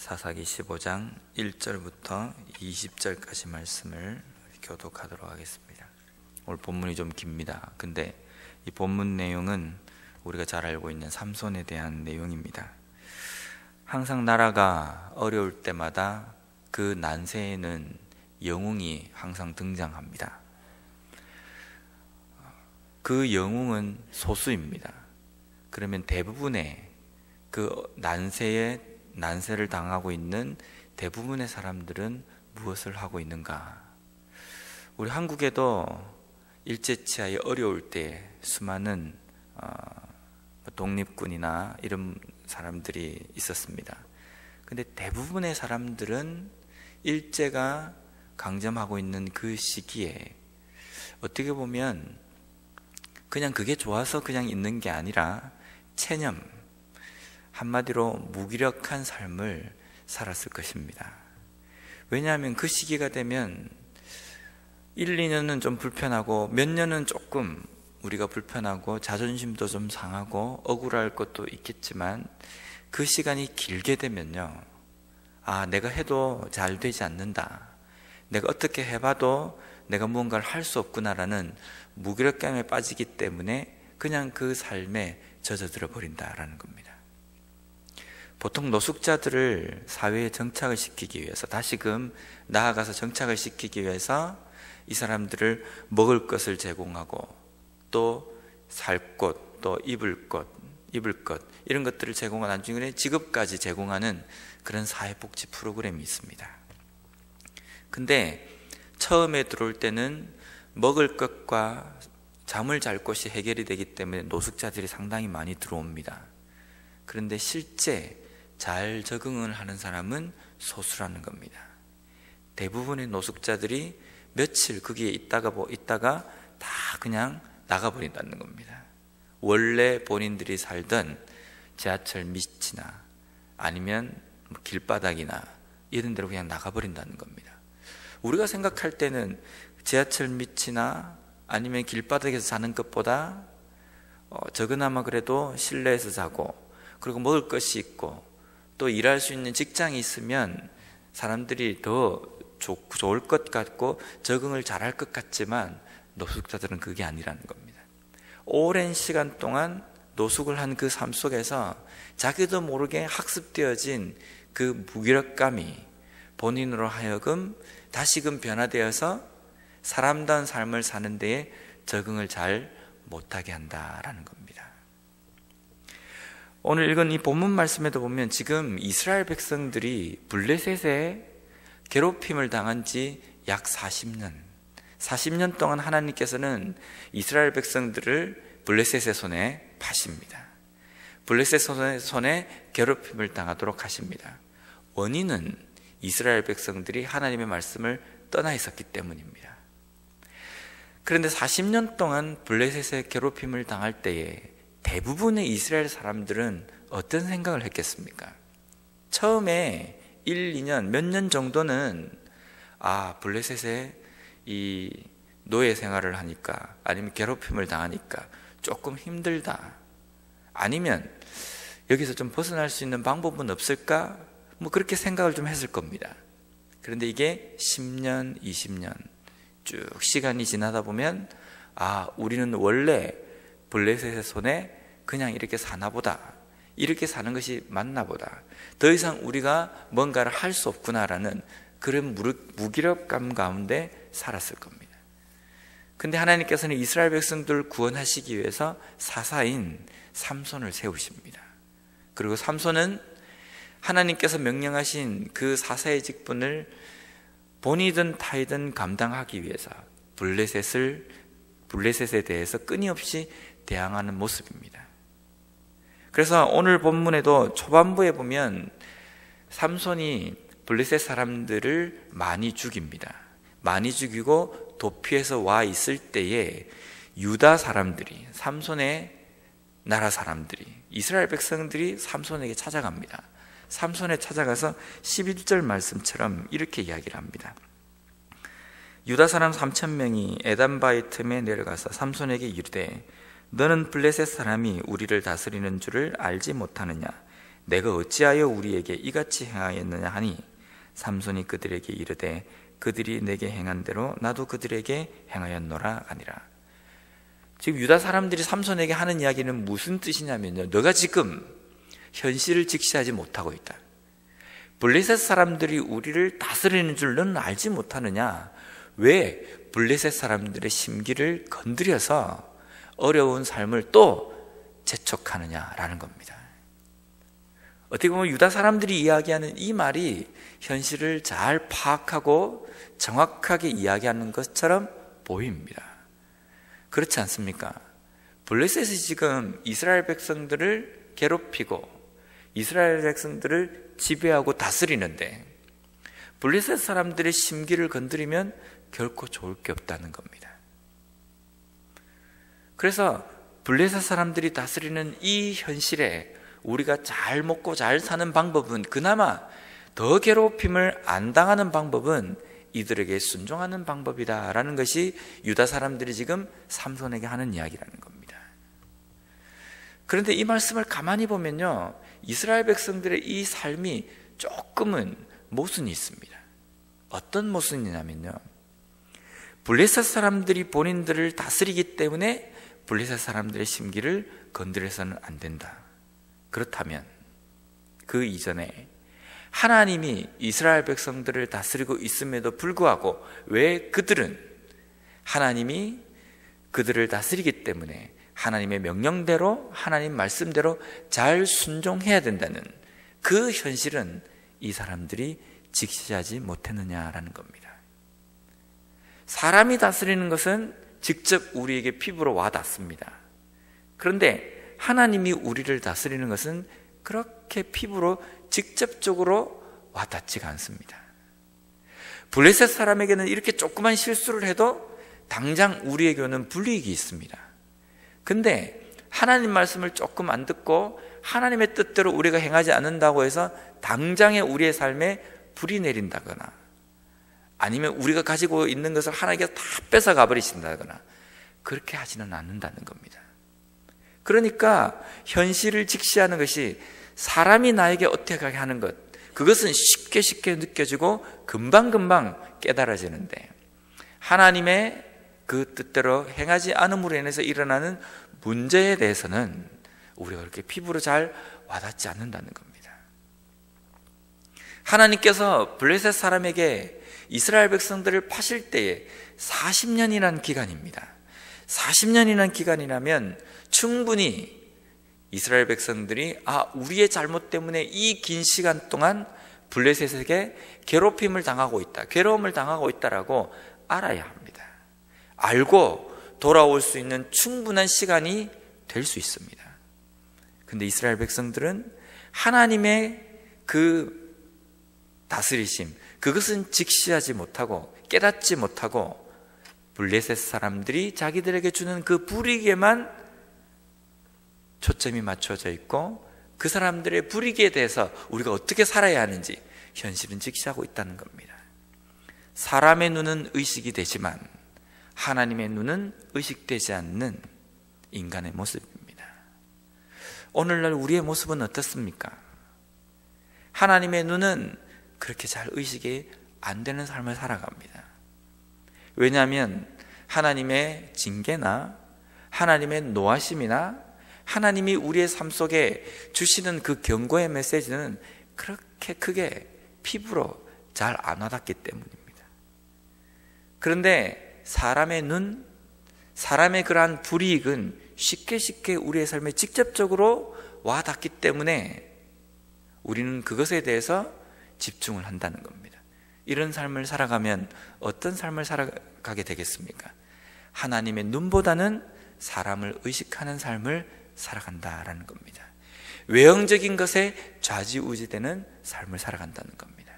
사사기 15장 1절부터 20절까지 말씀을 교독하도록 하겠습니다. 오늘 본문이 좀 깁니다. 근데 이 본문 내용은 우리가 잘 알고 있는 삼손에 대한 내용입니다. 항상 나라가 어려울 때마다 그 난세에는 영웅이 항상 등장합니다. 그 영웅은 소수입니다. 그러면 대부분의 그 난세를 당하고 있는 대부분의 사람들은 무엇을 하고 있는가? 우리 한국에도 일제치하에 어려울 때 수많은 독립군이나 이런 사람들이 있었습니다. 근데 대부분의 사람들은 일제가 강점하고 있는 그 시기에 어떻게 보면 그냥 그게 좋아서 그냥 있는 게 아니라 체념, 한마디로 무기력한 삶을 살았을 것입니다. 왜냐하면 그 시기가 되면 1, 2년은 좀 불편하고 몇 년은 조금 우리가 불편하고 자존심도 좀 상하고 억울할 것도 있겠지만 그 시간이 길게 되면요, 내가 해도 잘 되지 않는다, 내가 어떻게 해봐도 내가 무언가를 할 수 없구나라는 무기력감에 빠지기 때문에 그냥 그 삶에 젖어들어 버린다라는 겁니다. 보통 노숙자들을 사회에 정착을 시키기 위해서, 다시금 나아가서 정착을 시키기 위해서 이 사람들을 먹을 것을 제공하고 또 살 곳, 또 입을 것 이런 것들을 제공한 나중에 직업까지 제공하는 그런 사회복지 프로그램이 있습니다. 근데 처음에 들어올 때는 먹을 것과 잠을 잘 곳이 해결이 되기 때문에 노숙자들이 상당히 많이 들어옵니다. 그런데 실제 잘 적응을 하는 사람은 소수라는 겁니다. 대부분의 노숙자들이 며칠 거기에 있다가 다 그냥 나가버린다는 겁니다. 원래 본인들이 살던 지하철 밑이나 아니면 길바닥이나 이런 데로 그냥 나가버린다는 겁니다. 우리가 생각할 때는 지하철 밑이나 아니면 길바닥에서 자는 것보다 적으나마 그래도 실내에서 자고, 그리고 먹을 것이 있고 또 일할 수 있는 직장이 있으면 사람들이 더 좋을 것 같고 적응을 잘할 것 같지만 노숙자들은 그게 아니라는 겁니다. 오랜 시간 동안 노숙을 한 그 삶 속에서 자기도 모르게 학습되어진 그 무기력감이 본인으로 하여금 다시금 변화되어서 사람다운 삶을 사는 데에 적응을 잘 못하게 한다라는 겁니다. 오늘 읽은 이 본문 말씀에도 보면 지금 이스라엘 백성들이 블레셋에 괴롭힘을 당한 지 약 40년 동안 하나님께서는 이스라엘 백성들을 블레셋의 손에 파십니다. 블레셋의 손에 괴롭힘을 당하도록 하십니다. 원인은 이스라엘 백성들이 하나님의 말씀을 떠나 있었기 때문입니다. 그런데 40년 동안 블레셋의 괴롭힘을 당할 때에 대부분의 이스라엘 사람들은 어떤 생각을 했겠습니까? 처음에 1, 2년, 몇 년 정도는 블레셋에 이 노예 생활을 하니까, 아니면 괴롭힘을 당하니까 조금 힘들다, 아니면 여기서 좀 벗어날 수 있는 방법은 없을까? 그렇게 생각을 좀 했을 겁니다. 그런데 이게 10년, 20년 쭉 시간이 지나다 보면 우리는 원래 블레셋의 손에 그냥 이렇게 사나 보다, 이렇게 사는 것이 맞나 보다, 더 이상 우리가 뭔가를 할 수 없구나라는 그런 무기력감 가운데 살았을 겁니다. 근데 하나님께서는 이스라엘 백성들을 구원하시기 위해서 사사인 삼손을 세우십니다. 그리고 삼손은 하나님께서 명령하신 그 사사의 직분을 본이든 타이든 감당하기 위해서 블레셋에 대해서 끊임없이 대항하는 모습입니다. 그래서 오늘 본문에도 초반부에 보면 삼손이 블레셋 사람들을 많이 죽입니다. 많이 죽이고 도피해서 와 있을 때에 유다 사람들이, 삼손의 나라 사람들이, 이스라엘 백성들이 삼손에게 찾아갑니다. 삼손에 찾아가서 11절 말씀처럼 이렇게 이야기를 합니다. 유다 사람 3,000명이 에담바의 틈에 내려가서 삼손에게 이르되 너는 블레셋 사람이 우리를 다스리는 줄을 알지 못하느냐? 내가 어찌하여 우리에게 이같이 행하였느냐 하니 삼손이 그들에게 이르되 그들이 내게 행한 대로 나도 그들에게 행하였노라 하니라. 지금 유다 사람들이 삼손에게 하는 이야기는 무슨 뜻이냐면요, 너가 지금 현실을 직시하지 못하고 있다. 블레셋 사람들이 우리를 다스리는 줄 너는 알지 못하느냐? 왜 블레셋 사람들의 심기를 건드려서 어려운 삶을 또 재촉하느냐라는 겁니다. 어떻게 보면 유다 사람들이 이야기하는 이 말이 현실을 잘 파악하고 정확하게 이야기하는 것처럼 보입니다. 그렇지 않습니까? 블레셋이 지금 이스라엘 백성들을 괴롭히고 이스라엘 백성들을 지배하고 다스리는데 블레셋 사람들의 심기를 건드리면 결코 좋을 게 없다는 겁니다. 그래서 블레셋 사람들이 다스리는 이 현실에 우리가 잘 먹고 잘 사는 방법은, 그나마 더 괴롭힘을 안 당하는 방법은 이들에게 순종하는 방법이다라는 것이 유다 사람들이 지금 삼손에게 하는 이야기라는 겁니다. 그런데 이 말씀을 가만히 보면요, 이스라엘 백성들의 이 삶이 조금은 모순이 있습니다. 어떤 모순이냐면요, 블레셋 사람들이 본인들을 다스리기 때문에 블레셋 사람들의 심기를 건드려서는 안 된다. 그렇다면 그 이전에 하나님이 이스라엘 백성들을 다스리고 있음에도 불구하고 왜 그들은 하나님이 그들을 다스리기 때문에 하나님의 명령대로, 하나님 말씀대로 잘 순종해야 된다는 그 현실은 이 사람들이 직시하지 못했느냐라는 겁니다. 사람이 다스리는 것은 직접 우리에게 피부로 와닿습니다. 그런데 하나님이 우리를 다스리는 것은 그렇게 피부로 직접적으로 와닿지가 않습니다. 블레셋 사람에게는 이렇게 조그만 실수를 해도 당장 우리에게 오는 불이익이 있습니다. 근데 하나님 말씀을 조금 안 듣고 하나님의 뜻대로 우리가 행하지 않는다고 해서 당장에 우리의 삶에 불이 내린다거나 아니면 우리가 가지고 있는 것을 하나님께서 다 뺏어가 버리신다거나 그렇게 하지는 않는다는 겁니다. 그러니까 현실을 직시하는 것이 사람이 나에게 어떻게 하는 것, 그것은 쉽게 느껴지고 금방금방 깨달아지는데 하나님의 그 뜻대로 행하지 않음으로 인해서 일어나는 문제에 대해서는 우리가 그렇게 피부로 잘 와닿지 않는다는 겁니다. 하나님께서 블레셋 사람에게 이스라엘 백성들을 파실 때에 40년이라는 기간입니다. 40년이라는 기간이라면 충분히 이스라엘 백성들이 우리의 잘못 때문에 이 긴 시간 동안 블레셋에게 괴롭힘을 당하고 있다, 괴로움을 당하고 있다라고 알아야 합니다. 알고 돌아올 수 있는 충분한 시간이 될 수 있습니다. 근데 이스라엘 백성들은 하나님의 그 다스리심, 그것은 직시하지 못하고 깨닫지 못하고 블레셋 사람들이 자기들에게 주는 그 불이익에만 초점이 맞춰져 있고 그 사람들의 불이익에 대해서 우리가 어떻게 살아야 하는지 현실은 직시하고 있다는 겁니다. 사람의 눈은 의식이 되지만 하나님의 눈은 의식되지 않는 인간의 모습입니다. 오늘날 우리의 모습은 어떻습니까? 하나님의 눈은 그렇게 잘 의식이 안 되는 삶을 살아갑니다. 왜냐하면 하나님의 징계나 하나님의 노하심이나 하나님이 우리의 삶 속에 주시는 그 경고의 메시지는 그렇게 크게 피부로 잘 안 와닿기 때문입니다. 그런데 사람의 눈, 사람의 그러한 불이익은 쉽게 우리의 삶에 직접적으로 와닿기 때문에 우리는 그것에 대해서 집중을 한다는 겁니다. 이런 삶을 살아가면 어떤 삶을 살아가게 되겠습니까? 하나님의 눈보다는 사람을 의식하는 삶을 살아간다라는 겁니다. 외형적인 것에 좌지우지되는 삶을 살아간다는 겁니다.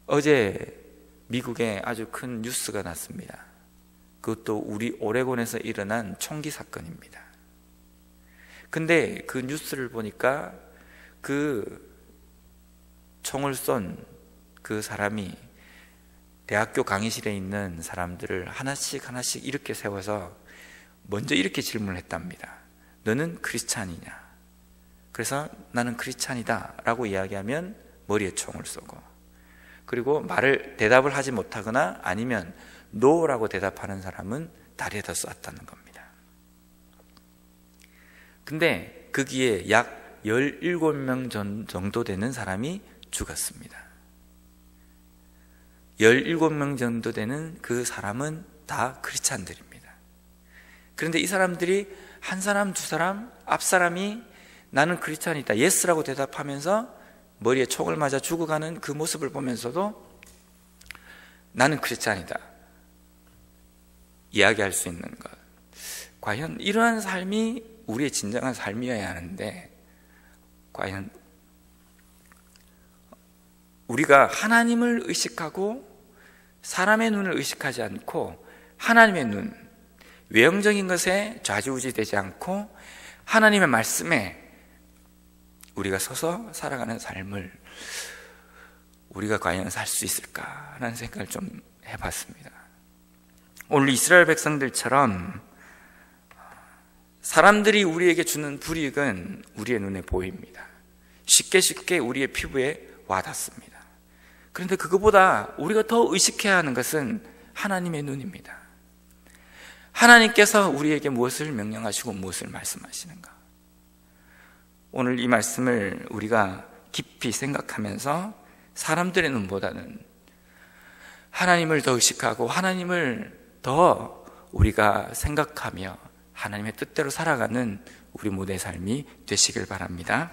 어제 미국에 아주 큰 뉴스가 났습니다. 그것도 우리 오레곤에서 일어난 총기 사건입니다. 근데 그 뉴스를 보니까 그 총을 쏜 그 사람이 대학교 강의실에 있는 사람들을 하나씩 이렇게 세워서 먼저 이렇게 질문을 했답니다. 너는 크리스찬이냐? 그래서 나는 크리스찬이다 라고 이야기하면 머리에 총을 쏘고, 그리고 대답을 하지 못하거나 아니면 노라고 대답하는 사람은 다리에다 쐈다는 겁니다. 근데 거기에 약 17명 정도 되는 사람이 죽었습니다. 17명 정도 되는 그 사람은 다 크리스찬들입니다. 그런데 이 사람들이 한 사람, 두 사람, 앞 사람이 나는 크리스찬이다, 예스라고 대답하면서 머리에 총을 맞아 죽어가는 그 모습을 보면서도 나는 크리스찬이다 이야기할 수 있는 것, 과연 이러한 삶이 우리의 진정한 삶이어야 하는데, 과연 우리가 하나님을 의식하고 사람의 눈을 의식하지 않고 하나님의 눈, 외형적인 것에 좌지우지되지 않고 하나님의 말씀에 우리가 서서 살아가는 삶을 우리가 과연 살 수 있을까라는 생각을 좀 해봤습니다. 오늘 이스라엘 백성들처럼 사람들이 우리에게 주는 불이익은 우리의 눈에 보입니다. 쉽게 우리의 피부에 와닿습니다. 그런데 그것보다 우리가 더 의식해야 하는 것은 하나님의 눈입니다. 하나님께서 우리에게 무엇을 명령하시고 무엇을 말씀하시는가, 오늘 이 말씀을 우리가 깊이 생각하면서 사람들의 눈보다는 하나님을 더 의식하고 하나님을 더 우리가 생각하며 하나님의 뜻대로 살아가는 우리 모두의 삶이 되시길 바랍니다.